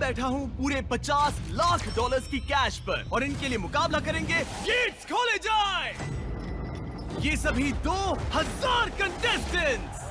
बैठा हूँ पूरे 50 लाख डॉलर्स की कैश पर और इनके लिए मुकाबला करेंगे। गेट्स खोले जाए। ये सभी 2000 कंटेस्टेंट्स।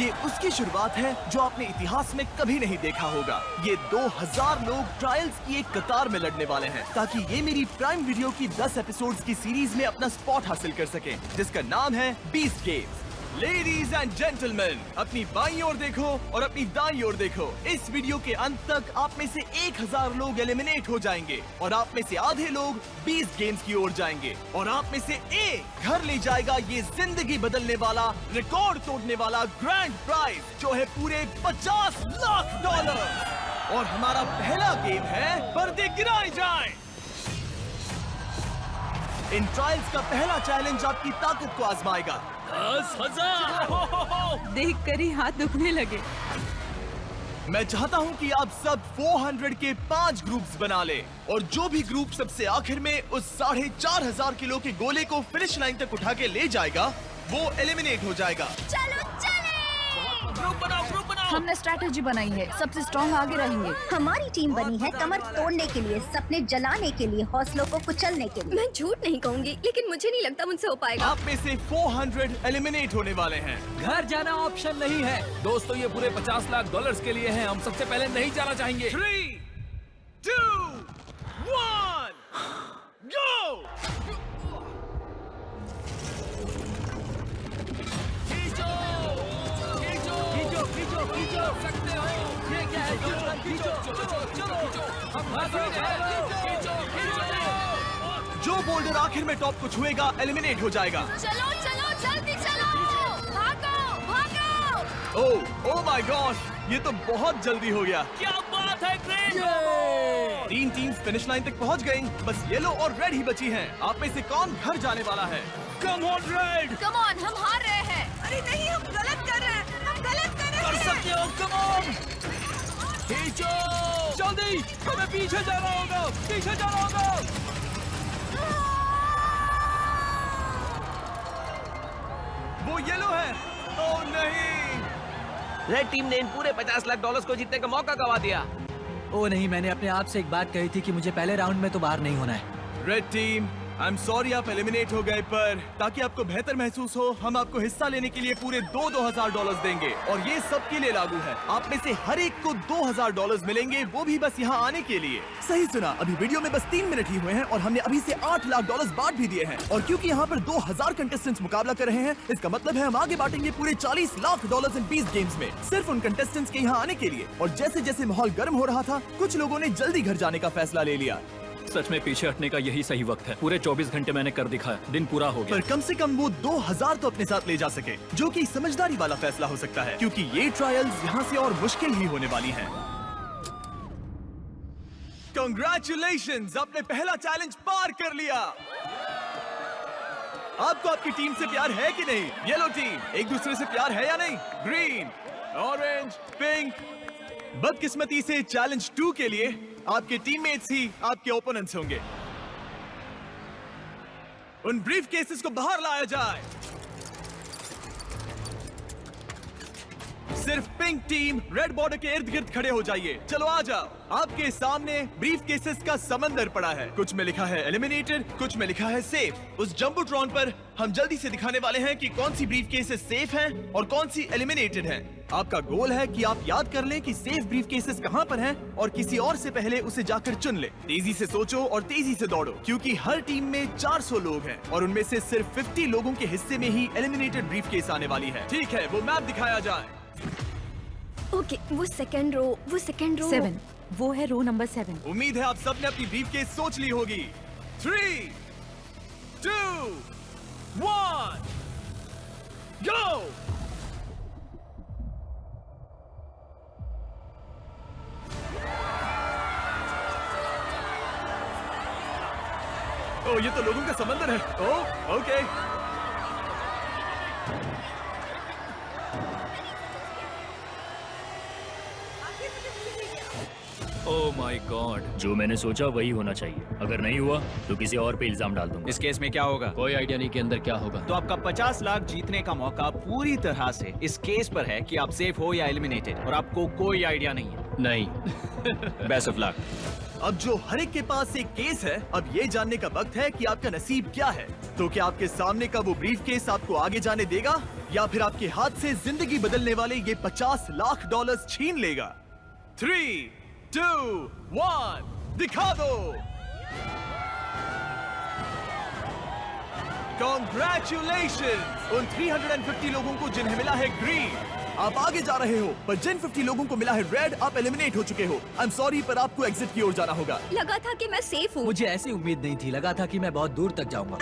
ये उसकी शुरुआत है जो आपने इतिहास में कभी नहीं देखा होगा। ये 2000 लोग ट्रायल्स की एक कतार में लड़ने वाले हैं ताकि ये मेरी प्राइम वीडियो की 10 एपिसोड्स की सीरीज में अपना स्पॉट हासिल कर सके, जिसका नाम है beast games. Ladies and gentleman, अपनी बाईं ओर देखो और अपनी दाईं ओर देखो। इस वीडियो के अंत तक आप में से 1000 लोग एलिमिनेट हो जाएंगे और आप में से आधे लोग 20 गेम्स की ओर जाएंगे और आप में से एक घर ले जाएगा ये जिंदगी बदलने वाला, रिकॉर्ड तोड़ने वाला ग्रैंड प्राइज, जो है पूरे 50 लाख डॉलर। और हमारा पहला गेम है पर्दे गिराए जाएं। इन ट्रायल्स का पहला चैलेंज आपकी ताकत को आजमाएगा। 10,000 देखकर ही हाथ दुखने लगे। मैं चाहता हूं कि आप सब 400 के 5 ग्रुप्स बना ले और जो भी ग्रुप सबसे आखिर में उस 4,500 किलो के गोले को फिनिश लाइन तक उठा के ले जाएगा, वो एलिमिनेट हो जाएगा। चलो चले। ग्रुप बनाओ, ग्रुप बनाओ। हमने स्ट्रैटेजी बनाई है, सबसे स्ट्रॉन्ग आगे रहेंगे। हमारी टीम बनी है कमर तोड़ने के लिए, सपने जलाने के लिए, हौसलों को कुचलने के लिए। मैं झूठ नहीं कहूंगी, लेकिन मुझे नहीं लगता मुझसे हो पाएगा। आप में से 400 एलिमिनेट होने वाले हैं। घर जाना ऑप्शन नहीं है दोस्तों, ये पूरे 50 लाख डॉलर्स के लिए हैं। हम सबसे पहले नहीं जाना चाहेंगे। 3, 2, 1, go! खींचो सकते हो। ये क्या है? खींचो चलो हम जो बोल्डर आखिर में टॉप को छुएगा एलिमिनेट हो जाएगा। चलो चलो जल्दी चलो, भागो भागो। ओह माय गॉश, ये तो बहुत जल्दी हो गया। क्या बात है ग्रेट। 3 टीम्स फिनिश लाइन तक पहुंच गई, बस येलो और रेड ही बची हैं। आप में से कौन घर जाने वाला है? Come on red. Come on, हम हार रहे हैं। अरे नहीं, हम गलत कर रहे हैं, हम गलत कर रहे कर हैं। सकते हो, कम ऑन। खींचो जल्दी, हमें पीछे जाना होगा, पीछे जाना होगा। वो येलो है। ओह नहीं, रेड टीम ने इन पूरे 50 लाख डॉलर्स को जीतने का मौका गवा दिया। ओ नहीं, मैंने अपने आप से एक बात कही थी कि मुझे पहले राउंड में तो बाहर नहीं होना है। Red team, I am sorry आप एलिमिनेट हो गए, पर ताकि आपको बेहतर महसूस हो, हम आपको हिस्सा लेने के लिए पूरे 2,000 डॉलर्स देंगे और ये सबके लिए लागू है। आप में से हर एक को 2,000 डॉलर्स मिलेंगे, वो भी बस यहाँ आने के लिए। सही सुना, अभी वीडियो में बस 3 मिनट ही हुए हैं और हमने अभी से 8 लाख डॉलर्स बांट भी दिए हैं। और क्योंकि यहाँ पर 2,000 कंटेस्टेंट्स मुकाबला कर रहे हैं, इसका मतलब है हम आगे बांटेंगे पूरे 40 लाख डॉलर्स इन 20 गेम्स में, सिर्फ उन कंटेस्टेंट्स के यहाँ आने के लिए। और जैसे जैसे माहौल गर्म हो रहा था, कुछ लोगों ने जल्दी घर जाने का फैसला ले लिया। सच में पीछे हटने का यही सही वक्त है। पूरे 24 घंटे मैंने कर दिखाया, दिन पूरा हो गया। पर कम से कम वो 2,000 तो अपने साथ ले जा सके, जो कि समझदारी वाला फैसला हो सकता है, क्योंकि ये ट्रायल्स यहाँ से और मुश्किल ही होने वाली हैं। Congratulations, आपने पहला चैलेंज पार कर लिया। आपको आपकी टीम से प्यार है कि नहीं? येलो टीम, एक दूसरे से प्यार है या नहीं? Green, orange, pink. बदकिस्मती से चैलेंज 2 के लिए आपके टीममेट्स ही आपके ओपोनेंट्स होंगे। उन ब्रीफ केसेस को बाहर लाया जाए। सिर्फ पिंक टीम रेड बॉर्डर के इर्द गिर्द खड़े हो जाइए। चलो आ जाओ। आपके सामने ब्रीफ केसेस का समंदर पड़ा है। कुछ में लिखा है एलिमिनेटेड, कुछ में लिखा है सेफ। उस जंबोट्रॉन पर हम जल्दी से दिखाने वाले हैं कि कौन सी ब्रीफ केसेस सेफ हैं और कौन सी एलिमिनेटेड हैं। आपका गोल है कि आप याद कर लें कि सेफ ब्रीफ केसेस कहां पर हैं और किसी और से पहले उसे जाकर चुन ले। तेजी से सोचो और तेजी से दौड़ो, क्योंकि हर टीम में 400 लोग हैं और उनमें से सिर्फ 50 लोगों के हिस्से में ही एलिमिनेटेड ब्रीफ केस आने वाली है। ठीक है, वो मैप दिखाया जाए। ओके, वो सेकंड रो 7, वो है रो नंबर 7। उम्मीद है आप सबने अपनी ब्रीफ केस सोच ली होगी। 3, 2, 1, गो! ओ, ये तो लोगों का समंदर है। ओ, ओके। ओह माय गॉड, जो मैंने सोचा वही होना चाहिए। अगर नहीं हुआ तो किसी और पे इल्जाम डाल दूंगा। इस केस में क्या होगा? कोई आइडिया नहीं कि अंदर क्या होगा। तो आपका 50 लाख जीतने का मौका पूरी तरह से इस केस पर है कि आप सेफ हो या एलिमिनेटेड, और आपको कोई आइडिया नहीं है। नहीं। Best of luck. अब जो हर एक के पास एक केस है, अब ये जानने का वक्त है कि आपका नसीब क्या है। तो क्या आपके सामने का वो ब्रीफ केस आपको आगे जाने देगा, या फिर आपके हाथ से जिंदगी बदलने वाले ये 50 लाख डॉलर्स छीन लेगा? 3, 2, 1, दिखा दो। Congratulations उन 350 लोगों को जिन्हें मिला है ग्रीन। आप आगे जा रहे हो, पर जिन 50 लोगों को मिला है रेड, आप एलिमिनेट हो चुके हो। आई एम सॉरी, पर आपको एग्जिट की ओर जाना होगा। लगा था कि मैं सेफ हूँ। मुझे ऐसी उम्मीद नहीं थी, लगा था कि मैं बहुत दूर तक जाऊंगा।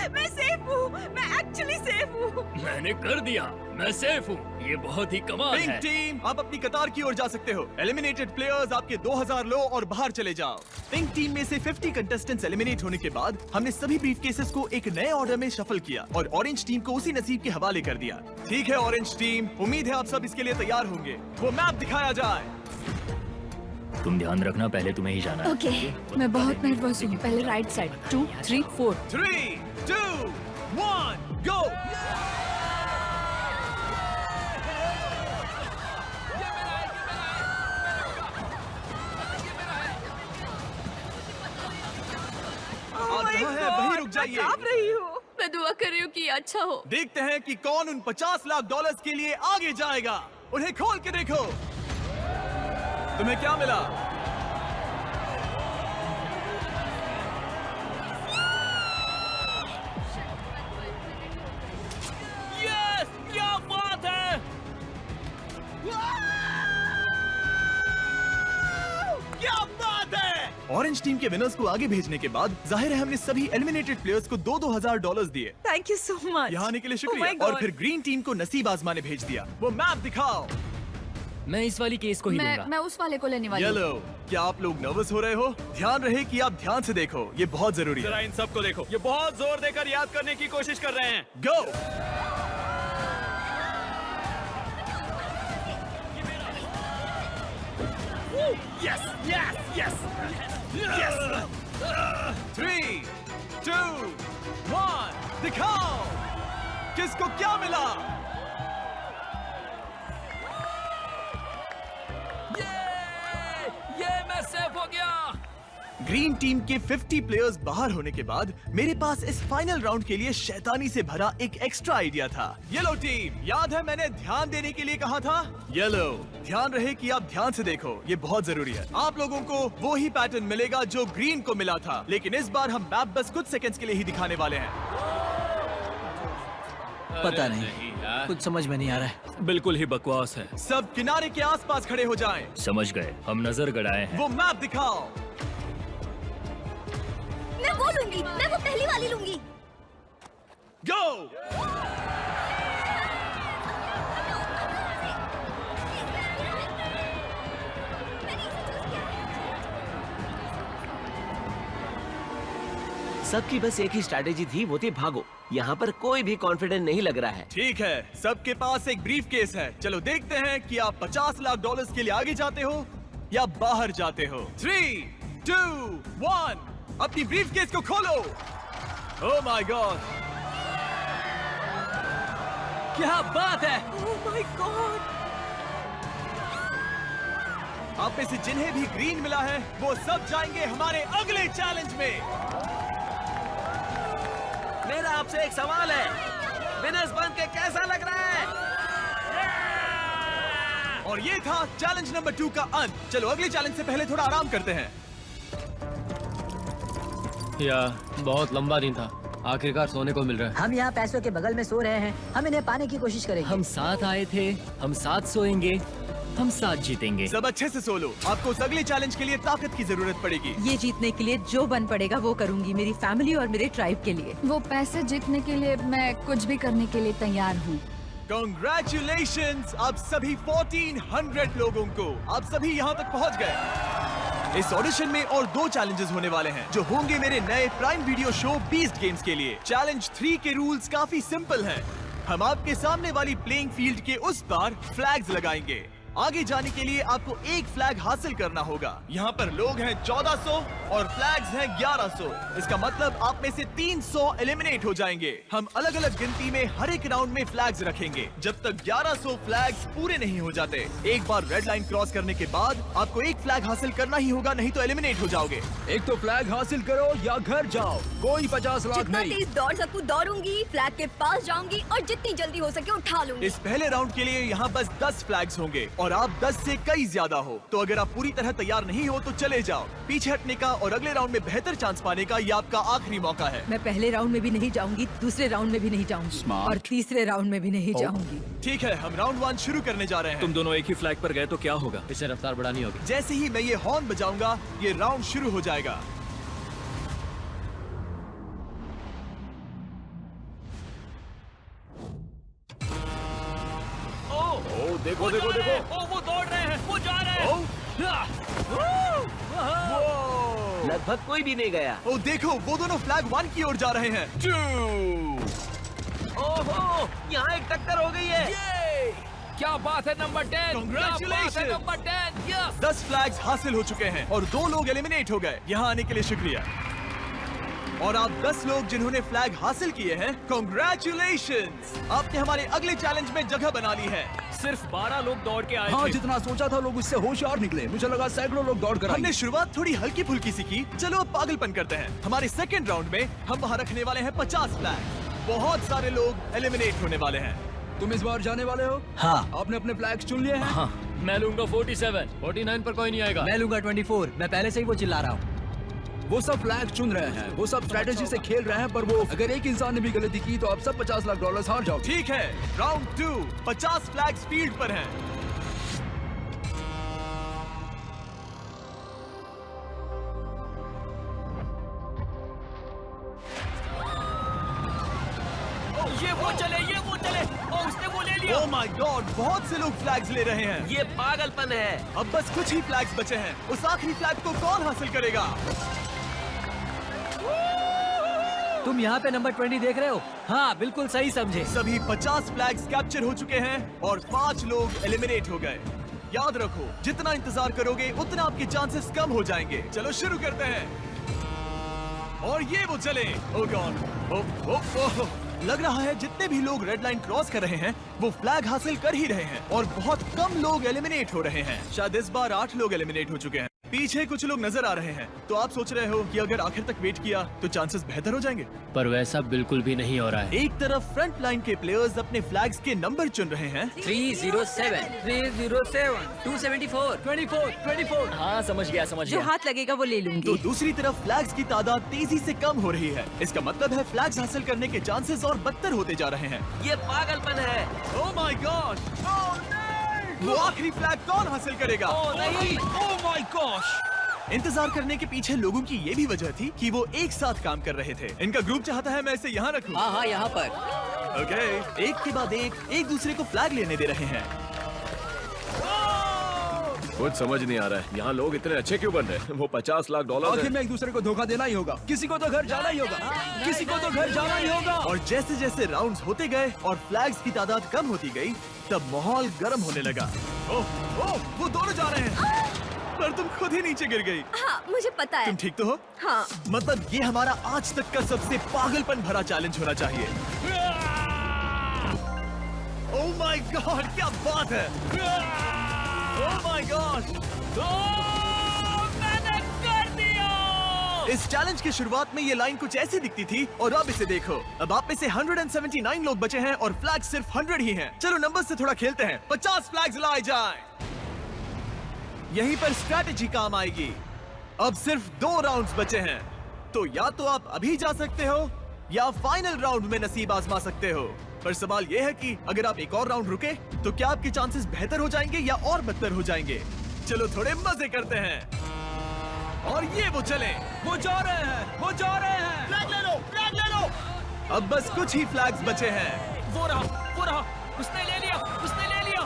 मैं सेफ हूँ, मैं एक्चुअली सेफ हूँ। मैंने कर दिया, मैं सेफ हूँ। ये बहुत ही कमाल पिंक है। टीम, आप अपनी कतार की ओर जा सकते हो। एलिमिनेटेड प्लेयर्स आपके 2000 लो और बाहर चले जाओ। पिंक टीम में से 50 कंटेस्टेंट्स एलिमिनेट होने के बाद हमने सभी ब्रीफ केसेस को एक नए ऑर्डर में शफल किया और ऑरेंज टीम को उसी नसीब के हवाले कर दिया। ठीक है ऑरेंज टीम, उम्मीद है आप सब इसके लिए तैयार होंगे। वो मैप दिखाया जाए। तुम ध्यान रखना, पहले तुम्हें ही जाना है। ओके। मैं बहुत नर्वस हूँ। पहले राइट साइड, 2, 3, 4। 3, 2, 1, गो। आप जहाँ हैं वहीं रुक जाइए। रही हूँ। मैं दुआ कर रही हूँ कि अच्छा हो। देखते हैं कि कौन उन 50 लाख डॉलर्स के लिए आगे जाएगा। उन्हें खोल के देखो। तुम्हें क्या मिला? यस, क्या बात है। क्या बात है! ऑरेंज टीम के विनर्स को आगे भेजने के बाद जाहिर है हमने सभी एलिमिनेटेड प्लेयर्स को 2-2000 डॉलर्स दिए। Thank you so much. यहाँ आने के लिए Oh शुक्रिया। my God. और फिर ग्रीन टीम को नसीब आजमाने भेज दिया। वो मैप दिखाओ। मैं इस वाली केस को ही लूंगा। मैं उस वाले को लेने वाली हूँ। येलो, क्या आप लोग नर्वस हो रहे हो? ध्यान रहे कि आप ध्यान से देखो, ये बहुत जरूरी जरा है। इन सबको देखो, ये बहुत जोर देकर याद करने की कोशिश कर रहे हैं। Go. Yes, yes, yes, yes. 3, 2, 1, दिखाओ किसको क्या मिला। ये मैं सेफ हो गया। ग्रीन टीम के 50 प्लेयर्स बाहर होने के बाद मेरे पास इस फाइनल राउंड के लिए शैतानी से भरा एक एक्स्ट्रा आइडिया था। येलो टीम, याद है मैंने ध्यान देने के लिए कहा था? येलो, ध्यान रहे कि आप ध्यान से देखो, ये बहुत जरूरी है। आप लोगों को वो ही पैटर्न मिलेगा जो ग्रीन को मिला था, लेकिन इस बार हम मैप बस कुछ सेकंड्स के लिए ही दिखाने वाले हैं। पता नहीं, कुछ समझ में नहीं आ रहा है। बिल्कुल ही बकवास है। सब किनारे के आसपास खड़े हो जाएं। समझ गए, हम नजर गड़ाए हैं। वो मैप दिखाओ। मैं वो लूंगी, मैं वो पहली वाली लूंगी। गो। सबकी बस एक ही स्ट्रैटेजी थी, वो थी भागो। यहाँ पर कोई भी कॉन्फिडेंट नहीं लग रहा है। ठीक है, सबके पास एक ब्रीफ केस है। चलो देखते हैं कि आप 50 लाख डॉलर्स के लिए आगे जाते हो या बाहर जाते हो। 3, 2, 1, अपनी ब्रीफ केस को खोलो। ओह माय गॉड, क्या बात है! Oh my God. आप में से जिन्हें भी ग्रीन मिला है वो सब जाएंगे हमारे अगले चैलेंज में। मेरा आपसे एक सवाल है, विनर्स बन के कैसा लग रहा है? और ये था चैलेंज नंबर 2 का अंत। चलो अगले चैलेंज से पहले थोड़ा आराम करते हैं। बहुत लंबा दिन था, आखिरकार सोने को मिल रहा है। हम यहाँ पैसों के बगल में सो रहे हैं, हम इन्हें पाने की कोशिश करेंगे। हम साथ आए थे, हम साथ सोएंगे, हम साथ जीतेंगे। सब अच्छे से सो लो, आपको उस अगले चैलेंज के लिए ताकत की जरूरत पड़ेगी। ये जीतने के लिए जो बन पड़ेगा वो करूंगी, मेरी फैमिली और मेरे ट्राइब के लिए। वो पैसे जीतने के लिए मैं कुछ भी करने के लिए तैयार हूँ। Congratulations आप सभी 1400 लोगों को, आप सभी यहाँ तक पहुँच गए। इस ऑडिशन में और 2 चैलेंजेस होने वाले हैं जो होंगे मेरे नए prime video show beast games के लिए। चैलेंज 3 के रूल्स काफी सिंपल हैं। हम आपके सामने वाली प्लेइंग फील्ड के उस पार फ्लैग्स लगाएंगे। आगे जाने के लिए आपको एक फ्लैग हासिल करना होगा। यहाँ पर लोग हैं 1400 और फ्लैग्स हैं 1100। इसका मतलब आप में से 300 एलिमिनेट हो जाएंगे। हम अलग अलग गिनती में हर एक राउंड में फ्लैग्स रखेंगे जब तक 1100 फ्लैग्स पूरे नहीं हो जाते। एक बार रेड लाइन क्रॉस करने के बाद आपको एक फ्लैग हासिल करना ही होगा, नहीं तो एलिमिनेट हो जाओगे। एक तो फ्लैग हासिल करो या घर जाओ, कोई 50 लाख जितना नहीं। तेज दौड़ सकूं दौड़ूंगी, फ्लैग के पास जाऊंगी और जितनी जल्दी हो सके उठा लूंगी। इस पहले राउंड के लिए यहाँ बस 10 फ्लैग्स होंगे और आप 10 से कई ज्यादा हो। तो अगर आप पूरी तरह तैयार नहीं हो तो चले जाओ। पीछे हटने का और अगले राउंड में बेहतर चांस पाने का ये आपका आखिरी मौका है। मैं पहले राउंड में भी नहीं जाऊंगी, दूसरे राउंड में भी नहीं जाऊंगी Smart. और तीसरे राउंड में भी नहीं जाऊंगी। ठीक है, हम राउंड 1 शुरू करने जा रहे हैं। तुम दोनों एक ही फ्लैग पर गए तो क्या होगा? इससे रफ्तार बढ़ानी होगी। जैसे ही मैं ये हॉर्न बजाऊंगा ये राउंड शुरू हो जाएगा। देखो देखो देखो, वो दौड़ रहे हैं, वो जा रहे हैं। लगभग कोई भी नहीं गया। ओ देखो, वो दोनों फ्लैग 1 की ओर जा रहे हैं। ओहो, यहाँ एक टक्कर हो गई है। क्या बात है number 10। Congratulations! Number 10 yes. 10 flags हासिल हो चुके हैं और 2 लोग एलिमिनेट हो गए। यहाँ आने के लिए शुक्रिया। और आप 10 लोग जिन्होंने फ्लैग हासिल किए हैं, कांग्रेचुलेशंस! आपने हमारे अगले चैलेंज में जगह बना ली है। सिर्फ 12 लोग दौड़ के आए हाँ, थे। जितना सोचा था लोग उससे होशियार निकले। मुझे लगा सैकड़ों लोग दौड़ कर आएंगे। हमने शुरुआत थोड़ी हल्की फुल्की सी की, चलो अब पागलपन करते हैं। हमारे सेकंड राउंड में हम वहाँ रखने वाले हैं 50 फ्लैग। बहुत सारे लोग एलिमिनेट होने वाले हैं। तुम इस बार जाने वाले हो? हाँ। आपने अपने फ्लैग्स चुन लिए हैं? हाँ। मैं लूंगा 47, 49 पर कोई नहीं आएगा। मैं लूंगा 24। मैं पहले से ही वो चिल्ला रहा हूँ। वो सब फ्लैग चुन रहे हैं, वो सब स्ट्रेटेजी से खेल रहे हैं, पर वो अगर एक इंसान ने भी गलती की तो आप सब $50 लाख हार जाओगे। ठीक है, राउंड 2, 50 फ्लैग्स फील्ड पर हैं। ये वो चले, ओ उसने वो ले लिया। ओह माय गॉड, बहुत से लोग फ्लैग्स ले रहे हैं। ये पागलपन है। अब बस कुछ ही फ्लैग्स बचे हैं। उस आखिरी फ्लैग को कौन हासिल करेगा? तुम यहाँ पे नंबर 20 देख रहे हो? हाँ, बिल्कुल सही समझे। सभी 50 फ्लैग्स कैप्चर हो चुके हैं और 5 लोग एलिमिनेट हो गए। याद रखो, जितना इंतजार करोगे उतना आपके चांसेस कम हो जाएंगे। चलो शुरू करते हैं। और ये वो चले। ओह गॉड, लग रहा है जितने भी लोग रेड लाइन क्रॉस कर रहे हैं वो फ्लैग हासिल कर ही रहे हैं और बहुत कम लोग एलिमिनेट हो रहे हैं। शायद इस बार 8 लोग एलिमिनेट हो चुके हैं। पीछे कुछ लोग नजर आ रहे हैं, तो आप सोच रहे हो कि अगर आखिर तक वेट किया तो चांसेस बेहतर हो जाएंगे। पर वैसा बिल्कुल भी नहीं हो रहा है। एक तरफ फ्रंट लाइन के प्लेयर्स अपने फ्लैग्स के नंबर चुन रहे हैं 307, 307, 274, 24, 24। हाँ समझ गया जो हाथ लगेगा वो ले तो लूंगी। दूसरी तरफ फ्लैग्स की तादाद तेजी से कम हो रही है। इसका मतलब है फ्लैग्स हासिल करने के चांसेस और बदतर होते जा रहे हैं। ये पागलपन है। ओह माय गॉड, वो आखिरी फ्लैग कौन हासिल करेगा? Oh my gosh. इंतजार करने के पीछे लोगों की ये भी वजह थी कि वो एक साथ काम कर रहे थे। इनका ग्रुप चाहता है मैं इसे यहाँ रखूं। हाँ हाँ, यहाँ पर। ओके, एक के बाद एक दूसरे को फ्लैग लेने दे रहे हैं। कुछ समझ नहीं आ रहा है, यहाँ लोग इतने अच्छे क्यों बन रहे हैं? वो $50 लाख आखिर में एक दूसरे को धोखा देना ही होगा। किसी को तो घर जाना ही होगा, किसी को तो घर जाना ही होगा। और जैसे जैसे राउंड्स होते गए और फ्लैग्स की तादाद कम होती गई, तब माहौल गर्म होने लगा। ओह, वो दोनों जा रहे हैं, पर तुम खुद ही नीचे गिर गई। हाँ मुझे पता है। तुम ठीक तो हो? हाँ। मतलब ये हमारा आज तक का सबसे पागलपन भरा चैलेंज होना चाहिए। ओह माय गॉड, क्या बात है! ओह माय गॉड, मैंने कर दिया। इस चैलेंज की शुरुआत में ये लाइन कुछ ऐसी दिखती थी और अब इसे देखो। अब आप में से 179 लोग बचे हैं और फ्लैग सिर्फ 100 ही हैं। चलो नंबर से थोड़ा खेलते हैं। 50 फ्लैग्स लाए जाएं। यहीं पर स्ट्रैटेजी काम आएगी। अब सिर्फ 2 राउंड्स बचे हैं, तो या तो आप अभी जा सकते हो या फाइनल राउंड में नसीब आजमा सकते हो। पर सवाल यह है कि अगर आप एक और राउंड रुके तो क्या आपके चांसेस बेहतर हो जाएंगे या और बदतर हो जाएंगे। चलो थोड़े मजे करते हैं। और ये वो चले, वो जा रहे हैं, वो जा रहे हैं। फ्लैग ले लो, फ्लैग ले लो। अब बस कुछ ही फ्लैग्स बचे हैं। वो रहा, उसने ले लिया, उसने ले लिया।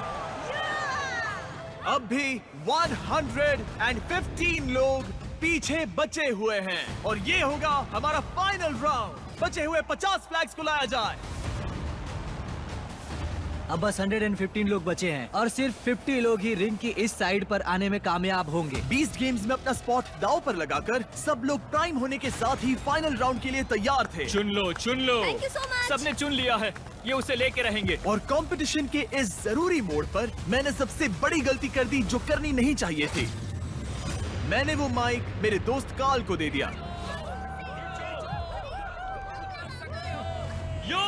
अब भी 115 लोग पीछे बचे हुए हैं और ये होगा हमारा फाइनल राउंड। बचे हुए 50 फ्लैग्स को लाया जाए। अब बस 115 लोग बचे हैं और सिर्फ 50 लोग ही रिंग की इस साइड पर आने में कामयाब होंगे। बीस्ट गेम्स में अपना स्पॉट दांव पर लगाकर सब लोग प्राइम होने के साथ ही फाइनल राउंड के लिए तैयार थे। चुन लो, चुन लो। Thank you so much. सबने चुन लिया है, ये उसे लेके रहेंगे। और कंपटीशन के इस जरूरी मोड़ पर मैंने सबसे बड़ी गलती कर दी जो करनी नहीं चाहिए थी। मैंने वो माइक मेरे दोस्त कार्ल को दे दिया। यो!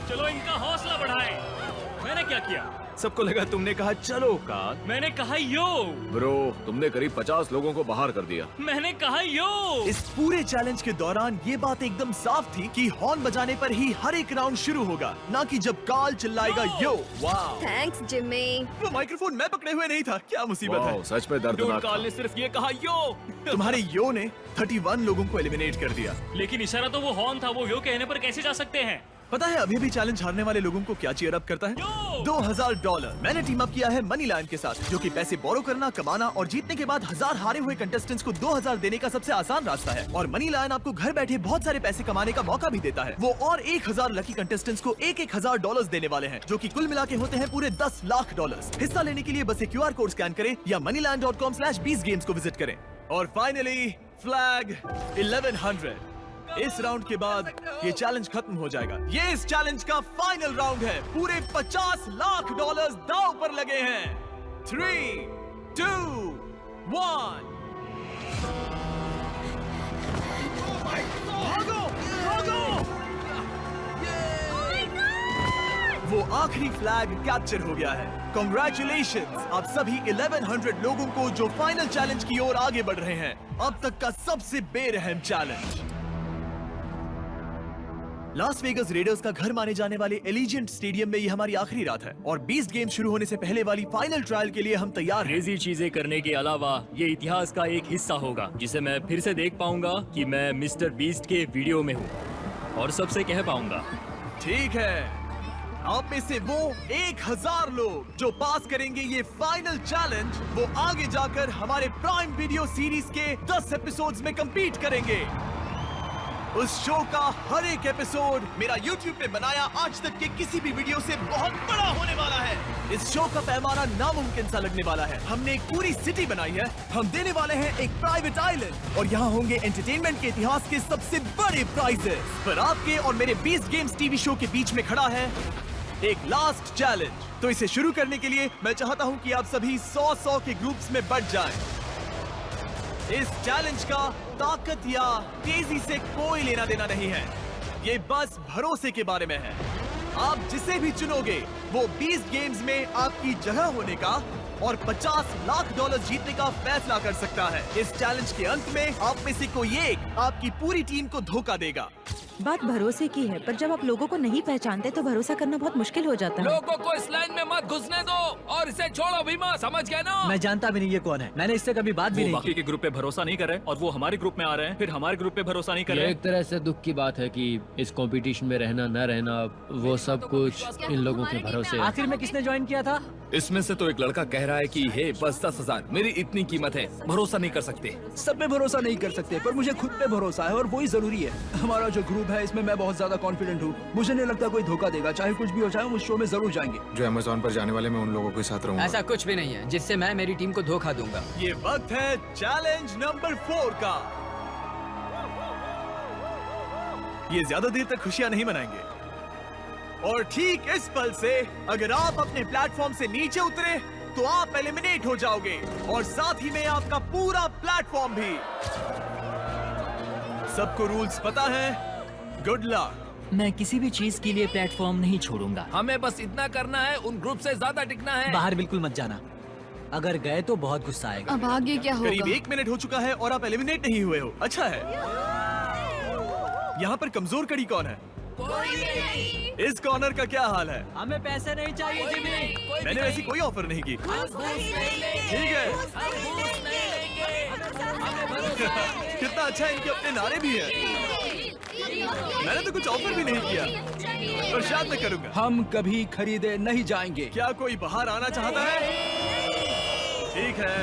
चलो इनका हौसला बढ़ाएं। मैंने क्या किया? सबको लगा तुमने कहा चलो कार्ल। मैंने कहा यो। ब्रो, तुमने करीब 50 लोगों को बाहर कर दिया। मैंने कहा यो। इस पूरे चैलेंज के दौरान ये बात एकदम साफ थी कि हॉर्न बजाने पर ही हर एक राउंड शुरू होगा, ना कि जब कार्ल चिल्लाएगा यो। वाह! थैंक्स जिम्मी। वो माइक्रोफोन मैं पकड़े हुए नहीं था, क्या मुसीबत है। वाह, सच में डूड दर्दनाक कार्ल था। ने सिर्फ ये कहा यो। तुम्हारे यो ने 31 लोगों को एलिमिनेट कर दिया। लेकिन इशारा तो वो हॉर्न था, वो यो कहने पर कैसे जा सकते हैं? पता है अभी भी चैलेंज हारने वाले लोगों को क्या चीयर अप करता है? यो! $2000। मैंने टीम अप किया है मनी लायन के साथ, जो कि पैसे बोरो करना, कमाना और जीतने के बाद 1000 हारे हुए कंटेस्टेंट्स को 2000 देने का सबसे आसान रास्ता है। और मनी लायन आपको घर बैठे बहुत सारे पैसे कमाने का मौका भी देता है। वो और 1000 लकी कंटेस्टेंट्स को $1000 देने वाले हैं, जो कि कुल मिला के होते हैं पूरे $10 लाख। हिस्सा लेने के लिए बस एक QR कोड स्कैन करें या moneyland.com/20games को विजिट करें। और फाइनली फ्लैग 1100। इस राउंड के बाद ये चैलेंज खत्म हो जाएगा। ये इस चैलेंज का फाइनल राउंड है। पूरे $50 लाख दांव पर लगे हैं। 3, 2, 1। भागो, भागो! वो आखिरी फ्लैग कैप्चर हो गया है। Congratulations! आप सभी 1100 लोगों को जो फाइनल चैलेंज की ओर आगे बढ़ रहे हैं। अब तक का सबसे बेरहम चैलेंज। लास वेगस रेडर्स का घर माने जाने वाले एलिजेंट स्टेडियम में ये हमारी आखिरी रात है और बीस्ट गेम शुरू होने से पहले वाली फाइनल ट्रायल के लिए हम तैयार हैं। क्रेजी चीजें करने के अलावा ये इतिहास का एक हिस्सा होगा जिसे मैं फिर से देख पाऊंगा कि मैं मिस्टर बीस्ट के वीडियो में हूँ और सबसे कह पाऊंगा। ठीक है, आप में से वो 1000 लोग जो पास kरेंगे ये फाइनल चैलेंज, वो आगे जाकर हमारे प्राइम वीडियो सीरीज के 10 एपिसोड्स में compete करेंगे। उस शो का हर एक एपिसोड मेरा YouTube पे बनाया आज तक के किसी भी वीडियो से बहुत बड़ा होने वाला है। इस शो का पैमाना नामुमकिन सा लगने वाला है। हमने एक पूरी सिटी बनाई है। हम देने वाले हैं एक प्राइवेट आइलैंड और यहाँ होंगे एंटरटेनमेंट के इतिहास के सबसे बड़े प्राइजेस। पर आपके और मेरे बीस्ट गेम्स टीवी शो के बीच में खड़ा है एक लास्ट चैलेंज। तो इसे शुरू करने के लिए मैं चाहता हूँ कि आप सभी 100 के ग्रुप्स में बंट जाएं। इस चैलेंज का ताकत या तेजी से कोई लेना देना नहीं है, ये बस भरोसे के बारे में है। आप जिसे भी चुनोगे वो बीस्ट गेम्स में आपकी जगह होने का और $50 लाख जीतने का फैसला कर सकता है। इस चैलेंज के अंत में आप में से कोई एक आपकी पूरी टीम को धोखा देगा। बात भरोसे की है, पर जब आप लोगों को नहीं पहचानते तो भरोसा करना बहुत मुश्किल हो जाता है। लोगों को इस लाइन में मत घुसने दो और इसे छोड़ो भी मत, समझ गए ना? मैं जानता भी नहीं ये कौन है, मैंने इससे कभी बात भी वो नहीं बाकी के ग्रुप पे भरोसा नहीं कर रहे और वो हमारे ग्रुप में आ रहे हैं, फिर हमारे ग्रुप पे भरोसा नहीं कर ये रहे। एक तरह से दुख की बात है कि इस कंपटीशन में रहना न रहना वो सब कुछ इन लोगों के भरोसे की। है। आखिर में किसने ज्वाइन किया था? इसमें से तो एक लड़का कह रहा है कि हे बस 10,000 मेरी इतनी कीमत है, भरोसा नहीं कर सकते। सब पे भरोसा नहीं कर सकते, पर मुझे खुद पे भरोसा है और वही जरूरी है। हमारा जो ग्रुप है इसमें मैं बहुत ज्यादा कॉन्फिडेंट हूँ। मुझे नहीं लगता कोई धोखा देगा, चाहे कुछ भी हो जाए, हम उस शो में जरूर जाएंगे। जो अमेज़न पर जाने वाले मैं उन लोगों के साथ रहूंगा। ऐसा कुछ भी नहीं है जिससे मैं मेरी टीम को धोखा दूंगा। ये वक्त है चैलेंज नंबर 4 का। ये ज्यादा देर तक खुशियां नहीं मनाएंगे और ठीक इस पल से अगर आप अपने प्लेटफॉर्म से नीचे उतरे तो आप एलिमिनेट हो जाओगे और साथ ही में आपका पूरा प्लेटफॉर्म भी। सबको रूल्स पता है? Good luck. मैं किसी भी चीज के लिए प्लेटफॉर्म नहीं छोड़ूंगा। हमें बस इतना करना है, उन ग्रुप से ज्यादा टिकना है। बाहर बिल्कुल मत जाना, अगर गए तो बहुत गुस्सा आएगा। अब आगे क्या होगा? करीब 1 मिनट हो चुका है और आप एलिमिनेट नहीं हुए हो। अच्छा है। यहाँ पर कमजोर कड़ी कौन है? इस कॉर्नर का क्या हाल है? हमें पैसे नहीं चाहिए जिमी। मैंने वैसी कोई ऑफर नहीं की। ठीक है। कितना अच्छा इनके अपने नारे भी हैं। मैंने तो कुछ ऑफर भी नहीं किया, पर शायद मैं करूंगा। हम कभी खरीदे नहीं जाएंगे। क्या कोई बाहर आना चाहता है? ठीक है,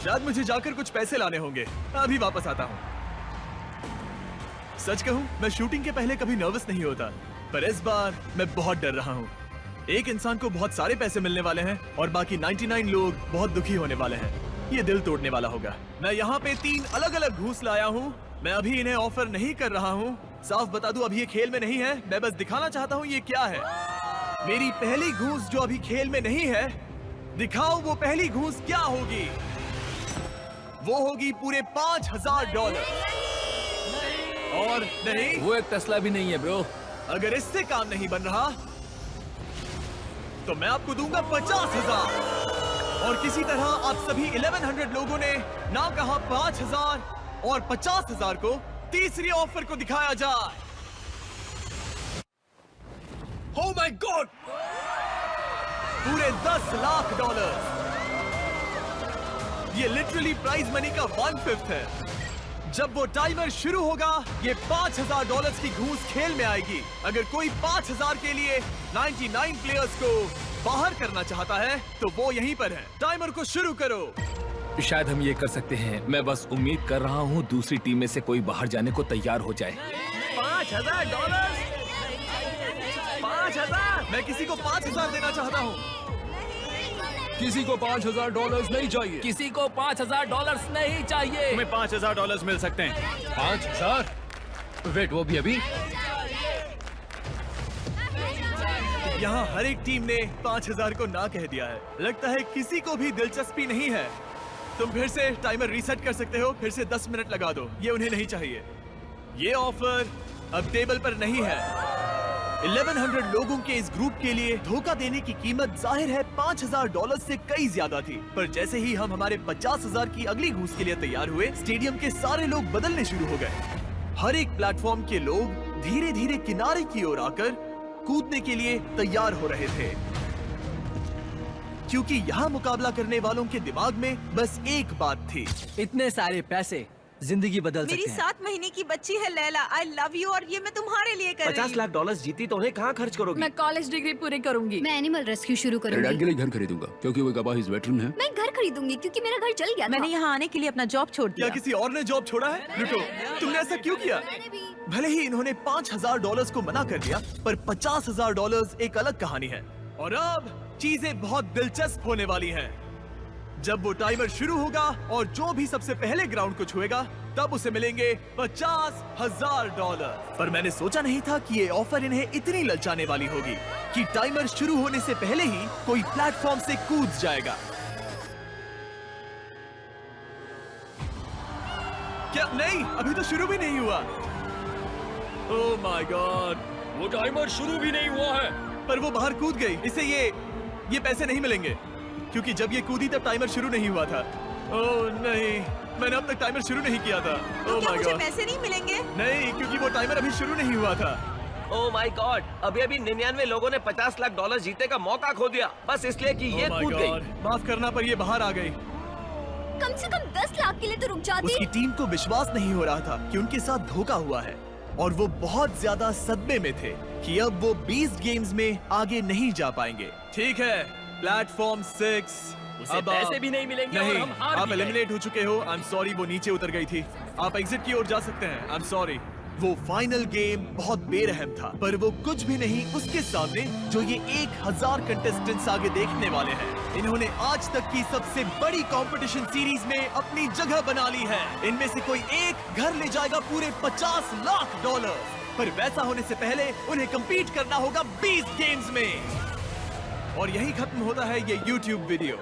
शायद मुझे जाकर कुछ पैसे लाने होंगे। अभी वापस आता हूँ। सच कहूं, मैं शूटिंग के पहले कभी नर्वस नहीं होता, पर इस बार मैं बहुत डर रहा हूँ। एक इंसान को बहुत सारे पैसे मिलने वाले हैं और बाकी 99 लोग बहुत दुखी होने वाले हैं। ये दिल तोड़ने वाला होगा। मैं यहाँ पे 3 अलग अलग घूस लाया हूँ। मैं अभी इन्हें ऑफर नहीं कर रहा हूँ। साफ बता दूं, अभी ये खेल में नहीं है। मैं बस दिखाना चाहता हूँ ये क्या है। मेरी पहली घूस जो अभी खेल में नहीं है, दिखाओ वो पहली घूस क्या होगी। वो होगी पूरे $5000। और नहीं, वो एक टेस्ला भी नहीं है ब्रो। अगर इससे काम नहीं बन रहा तो मैं आपको दूंगा 50,000। और किसी तरह आप सभी 1100 लोगों ने ना कहा 5,000 और 50,000 को तीसरी ऑफर को दिखाया जाए। Oh my God! पूरे $10 लाख। ये लिटरली प्राइज मनी का 1/5 है। जब वो टाइमर शुरू होगा, ये $5,000 की घूस खेल में आएगी। अगर कोई 5,000 के लिए 99 प्लेयर्स को बाहर करना चाहता है तो वो यहीं पर है। टाइमर को शुरू करो। शायद हम ये कर सकते हैं। मैं बस उम्मीद कर रहा हूँ दूसरी टीम में से कोई बाहर जाने को तैयार हो जाए। $5,000। 5,000। मैं किसी को 5,000 देना चाहता हूँ। किसी को $5,000 नहीं चाहिए। किसी को $5,000 नहीं चाहिए। तुम्हें $5,000 मिल सकते हैं। 5,000? वेट, वो भी अभी? यहाँ हर एक टीम ने 5,000 को ना कह दिया है। लगता है किसी को भी दिलचस्पी नहीं है। तुम फिर से टाइमर रीसेट कर सकते हो। फिर से 10 मिनट लगा दो। ये उन्हें नहीं चाहिए। ये ऑफर अब टेबल पर नहीं है। 1100 लोगों के इस ग्रुप के लिए धोखा देने की कीमत जाहिर है $5,000 से कई ज्यादा थी। पर जैसे ही हम हमारे 50,000 की अगली घूस के लिए तैयार हुए, स्टेडियम के सारे लोग बदलने शुरू हो गए। हर एक प्लेटफॉर्म के लोग धीरे धीरे किनारे की ओर आकर कूदने के लिए तैयार हो रहे थे, क्योंकि यहाँ मुकाबला करने वालों के दिमाग में बस एक बात थी। इतने सारे पैसे जिंदगी बदल सकते हैं। मेरी 7 महीने की बच्ची है लैला। आई लव यू और ये मैं तुम्हारे लिए कर रही हूँ। $50 लाख जीती तो उन्हें कहाँ खर्च करोगी? मैं कॉलेज डिग्री पूरी करूंगी। मैं एनिमल रेस्क्यू शुरू डैड के करूंगी। लिए घर खरीदूंगा क्योंकि वो गवाह वेटरन है। मैं घर खरीदूंगी क्योंकि मेरा घर जल गया था। मैंने यहाँ आने के लिए अपना जॉब छोड़ क्या दिया। किसी और ने जॉब छोड़ा है? रुको, तुमने ऐसा क्यों किया? भले ही इन्होंने $5,000 को मना कर दिया, पर $50,000 एक अलग कहानी है। और अब चीजें बहुत दिलचस्प होने वाली हैं। जब वो टाइमर शुरू होगा और जो भी सबसे पहले ग्राउंड को छुएगा, तब उसे मिलेंगे $50,000। पर मैंने सोचा नहीं था कि ये ऑफर इन्हें इतनी ललचाने वाली होगी कि टाइमर शुरू होने से पहले ही कोई प्लेटफॉर्म से कूद जाएगा। क्या? नहीं, अभी तो शुरू भी नहीं हुआ। ओह माय गॉड, वो टाइमर शुरू भी नहीं हुआ है। पर वो बाहर कूद गई। इसे ये पैसे नहीं मिलेंगे, क्योंकि जब ये कूदी तब टाइमर शुरू नहीं हुआ था। ओह नहीं, मैंने अब तक टाइमर शुरू नहीं किया था। तो ओह क्या माय मुझे गॉड, पैसे नहीं मिलेंगे? नहीं, क्योंकि वो टाइमर अभी शुरू नहीं हुआ था। ओह माय गॉड, अभी 99 लोगों ने $50 लाख जीतने का मौका खो दिया, बस इसलिए कि ये Oh my कूद God, गई। माफ करना, पर ये बाहर आ गई। कम से कम 10 लाख के लिए तो रुक जाती। उसकी टीम को विश्वास नहीं हो रहा था कि उनके साथ धोखा हुआ है, और वो बहुत ज्यादा सदमे में थे कि अब वो 20 गेम्स में आगे नहीं जा पाएंगे। ठीक है, प्लेटफॉर्म 6, उसे पैसे भी नहीं मिलेंगे नहीं, और हम हार आप भी गए। एलिमिनेट हो चुके हो। आई एम सॉरी, वो नीचे उतर गई थी। आप एग्जिट की ओर जा सकते हैं। I am sorry. वो फाइनल गेम बहुत बेरहम था, पर वो कुछ भी नहीं उसके सामने जो ये 1000 कंटेस्टेंट्स आगे देखने वाले हैं। इन्होंने आज तक की सबसे बड़ी कंपटीशन सीरीज में अपनी जगह बना ली है। इनमें से कोई एक घर ले जाएगा पूरे $50 लाख। पर वैसा होने से पहले उन्हें compete करना होगा 20 गेम्स में। और यही खत्म होता है ये YouTube वीडियो।